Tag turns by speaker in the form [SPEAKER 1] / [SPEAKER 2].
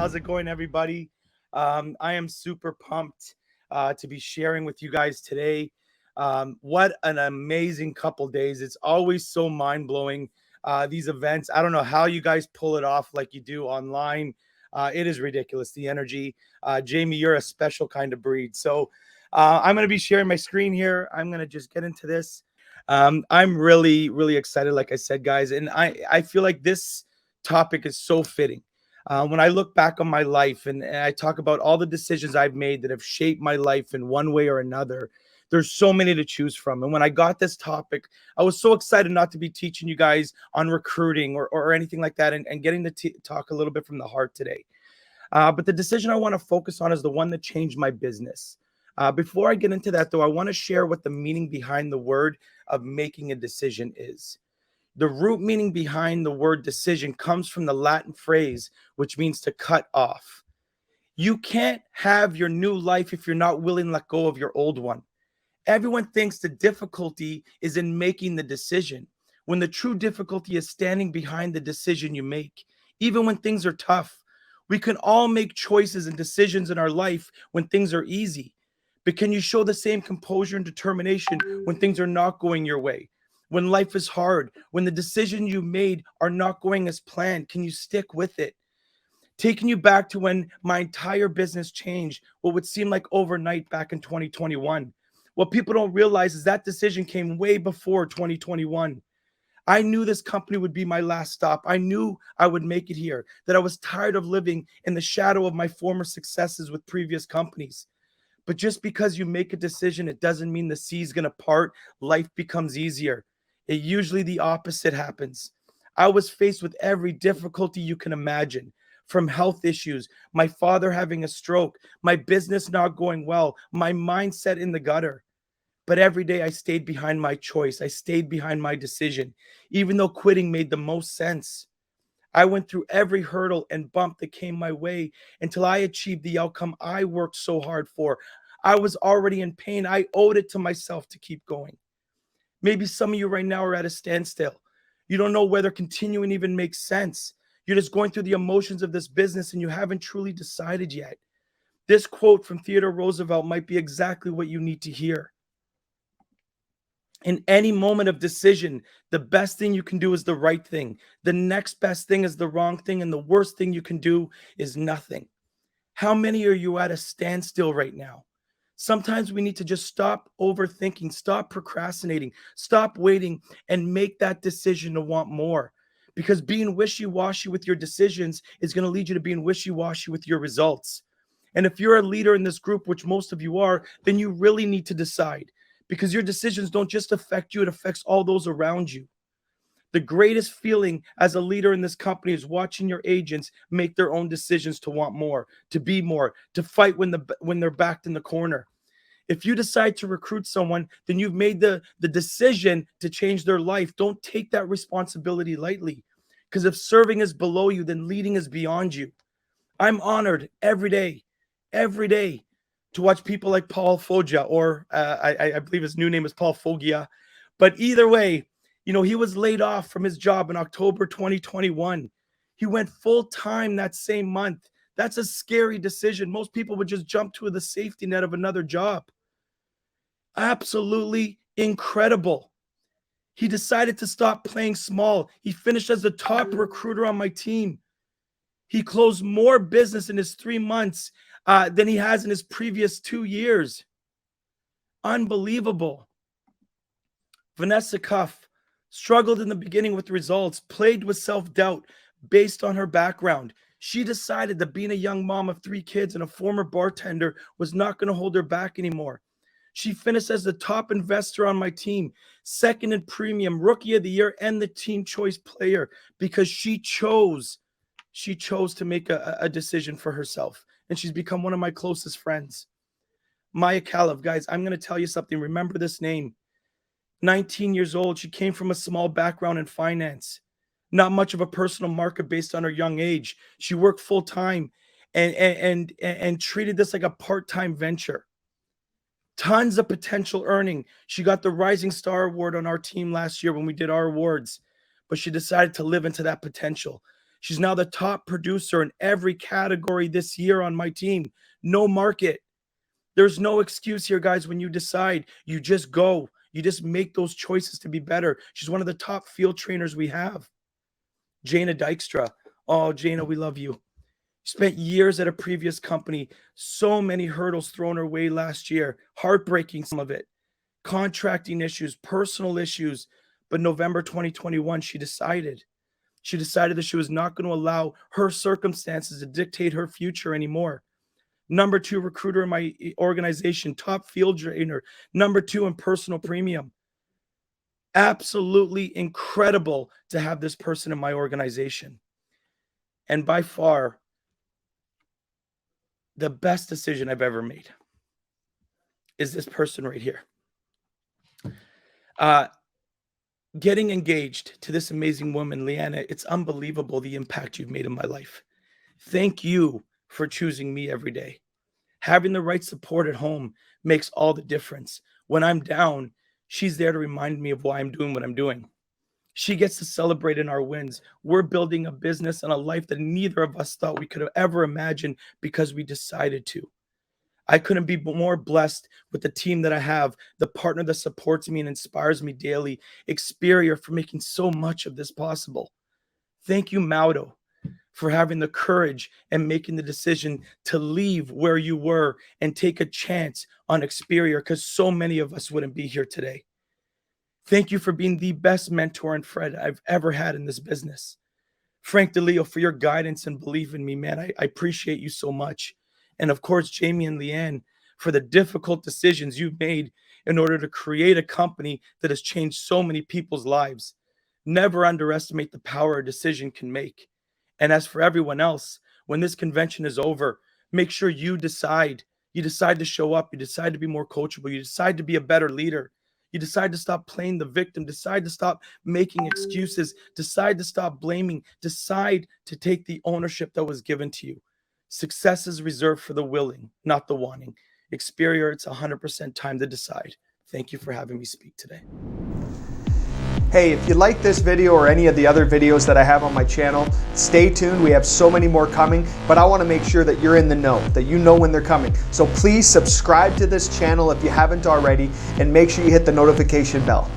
[SPEAKER 1] How's it going, everybody? I am super pumped to be sharing with you guys today. What an amazing couple days. It's always so mind blowing. These events, I don't know how you guys pull it off like you do online. It is ridiculous, the energy. Jamie, you're a special kind of breed. So I'm going to be sharing my screen here. I'm going to just get into this. I'm really, really excited, like I said, guys. And I feel like this topic is so fitting. When I look back on my life and I talk about all the decisions I've made that have shaped my life in one way or another, there's so many to choose from. And when I got this topic, I was so excited not to be teaching you guys on recruiting or anything like that and getting to talk a little bit from the heart today. But the decision I want to focus on is the one that changed my business. Before I get into that, though, I want to share what the meaning behind the word of making a decision is. The root meaning behind the word decision comes from the Latin phrase, which means to cut off. You can't have your new life if you're not willing to let go of your old one. Everyone thinks the difficulty is in making the decision, when the true difficulty is standing behind the decision you make, even when things are tough. We can all make choices and decisions in our life when things are easy. But can you show the same composure and determination when things are not going your way? When life is hard, when the decisions you made are not going as planned, can you stick with it? Taking you back to when my entire business changed, what would seem like overnight back in 2021. What people don't realize is that decision came way before 2021. I knew this company would be my last stop. I knew I would make it here, that I was tired of living in the shadow of my former successes with previous companies. But just because you make a decision, it doesn't mean the sea's going to part. Life becomes easier. It usually the opposite happens. I was faced with every difficulty you can imagine, from health issues, my father having a stroke, my business not going well, my mindset in the gutter. But every day I stayed behind my choice. I stayed behind my decision, even though quitting made the most sense. I went through every hurdle and bump that came my way until I achieved the outcome I worked so hard for. I was already in pain. I owed it to myself to keep going. Maybe some of you right now are at a standstill. You don't know whether continuing even makes sense. You're just going through the emotions of this business and you haven't truly decided yet. This quote from Theodore Roosevelt might be exactly what you need to hear. In any moment of decision, the best thing you can do is the right thing. The next best thing is the wrong thing. And the worst thing you can do is nothing. How many are you at a standstill right now? Sometimes we need to just stop overthinking, stop procrastinating, stop waiting, and make that decision to want more. Because being wishy washy with your decisions is going to lead you to being wishy washy with your results. And if you're a leader in this group, which most of you are, then you really need to decide, because your decisions don't just affect you, it affects all those around you. The greatest feeling as a leader in this company is watching your agents make their own decisions to want more, to be more, to fight when they're backed in the corner. If you decide to recruit someone, then you've made the decision to change their life. Don't take that responsibility lightly, because if serving is below you, then leading is beyond you. I'm honored every day to watch people like Paul Foggia, or I believe his new name is Paul Foggia. But either way, he was laid off from his job in October 2021. He went full time that same month. That's a scary decision. Most people would just jump to the safety net of another job. Absolutely incredible. He decided to stop playing small. He finished as the top recruiter on my team. He closed more business in his 3 months than he has in his previous 2 years. Unbelievable. Vanessa Cuff struggled in the beginning with results, plagued with self-doubt based on her background. She decided that being a young mom of 3 kids and a former bartender was not going to hold her back anymore. She finished as the top investor on my team, second in premium, rookie of the year, and the team choice player, because she chose to make a decision for herself. And she's become one of my closest friends. Maya Kalev, guys, I'm going to tell you something. Remember this name. 19 years old. She came from a small background in finance. Not much of a personal market based on her young age. She worked full time and treated this like a part-time venture. Tons of potential earning. She got the Rising Star Award on our team last year when we did our awards, but she decided to live into that potential. She's now the top producer in every category this year on my team. No market. There's no excuse here, guys. When you decide, you just go. You just make those choices to be better. She's one of the top field trainers we have. Jana Dykstra. Oh, Jana, we love you. Spent years at a previous company. So many hurdles thrown her way last year. Heartbreaking, some of it. Contracting issues, personal issues. But November 2021, she decided that she was not going to allow her circumstances to dictate her future anymore. Number 2 recruiter in my organization, top field trainer, number 2 in personal premium. Absolutely incredible to have this person in my organization. And by far, the best decision I've ever made is this person right here. Getting engaged to this amazing woman, Leanna, it's unbelievable the impact you've made in my life. Thank you for choosing me every day. Having the right support at home makes all the difference. When I'm down, she's there to remind me of why I'm doing what I'm doing. She gets to celebrate in our wins. We're building a business and a life that neither of us thought we could have ever imagined because we decided to. I couldn't be more blessed with the team that I have, the partner that supports me and inspires me daily, Experior, for making so much of this possible. Thank you, Maudo, for having the courage and making the decision to leave where you were and take a chance on Experior, because so many of us wouldn't be here today. Thank you for being the best mentor and friend I've ever had in this business. Frank DeLeo, for your guidance and belief in me, man. I appreciate you so much. And of course, Jamie and Leanne, for the difficult decisions you've made in order to create a company that has changed so many people's lives. Never underestimate the power a decision can make. And as for everyone else, when this convention is over, make sure you decide. You decide to show up. You decide to be more coachable. You decide to be a better leader. You decide to stop playing the victim. Decide to stop making excuses. Decide to stop blaming. Decide to take the ownership that was given to you. Success is reserved for the willing, not the wanting. Experior, it's 100% time to decide. Thank you for having me speak today.
[SPEAKER 2] Hey, if you like this video or any of the other videos that I have on my channel, stay tuned. We have so many more coming, but I want to make sure that you're in the know, that you know when they're coming. So please subscribe to this channel if you haven't already, and make sure you hit the notification bell.